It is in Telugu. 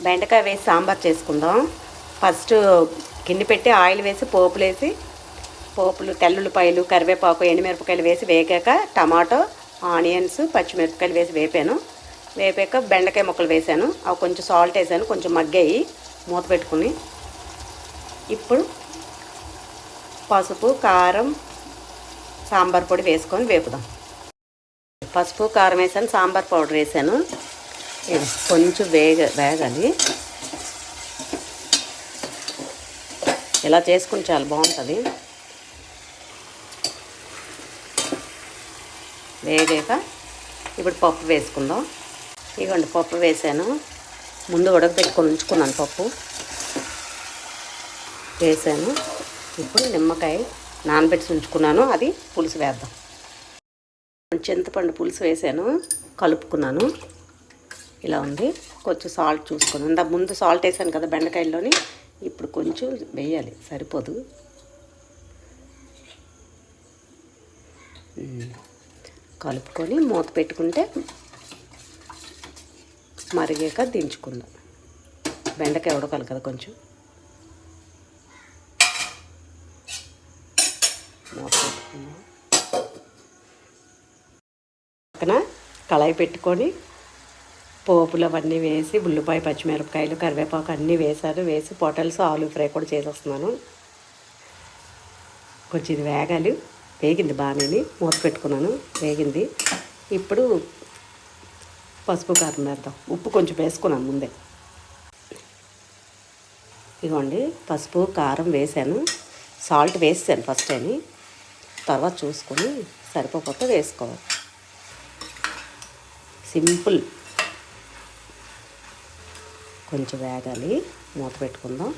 బెండకాయ వేసి సాంబార్ చేసుకుందాం. ఫస్ట్ గిన్నె పెట్టి ఆయిల్ వేసి పోపులు తెల్లుల్లిపాయలు, కరివేపాకు, ఎండుమిరపకాయలు వేసి వేగాక టమాటో, ఆనియన్స్, పచ్చిమిరపకాయలు వేసి వేపాక బెండకాయ ముక్కలు వేసాను. అవి కొంచెం సాల్ట్ వేసాను, కొంచెం మగ్గాయి. మూత పెట్టుకుని ఇప్పుడు పసుపు, కారం, సాంబార్ పొడి వేసుకొని వేపుదాం. పసుపు, కారం వేసాను, సాంబార్ పౌడర్ వేసాను. కొంచెం వేగాలి. ఇలా చేసుకుని చాలా బాగుంటుంది. వేగాక ఇప్పుడు పప్పు వేసుకుందాం. ఇదిగోండి పప్పు వేసాను. ముందు ఉడకబెట్టుకొని ఉంచుకున్నాను. పప్పు వేసాను. ఇప్పుడు నిమ్మకాయ నానబెట్టి ఉంచుకున్నాను, అది పులుసు వేద్దాం. చింతపండు పులుసు వేసాను, కలుపుకున్నాను. ఇలా ఉంది. కొంచెం సాల్ట్ చూసుకున్నాను. ఇంత ముందు సాల్ట్ వేసాను కదా బెండకాయల్లోని, ఇప్పుడు కొంచెం వేయాలి, సరిపోదు. కలుపుకొని మూత పెట్టుకుంటే మరిగాక దించుకుందాం. బెండకాయ ఉడకాలి కదా కొంచెం. మూత పెట్టుకుందాం. పక్కన కళాయి పెట్టుకొని పోపులు అవన్నీ వేసి ఉల్లిపాయ, పచ్చిమిరపకాయలు, కరివేపాకు అన్నీ వేసి పొటల్స్, ఆలు ఫ్రై కూడా చేసేస్తున్నాను. కొంచెం ఇది వేగింది బాగానే. మూత పెట్టుకున్నాను, వేగింది. ఇప్పుడు పసుపు, కారం వేద్దాం. ఉప్పు కొంచెం వేసుకున్నాను ముందే. ఇదిగోండి పసుపు, కారం వేసాను, సాల్ట్ వేసాను ఫస్ట్ అని, తర్వాత చూసుకొని సరిపోకపోతే వేసుకోవాలి. సింపుల్. కొంచెం వేగాలి, మూత పెట్టుకుందాం.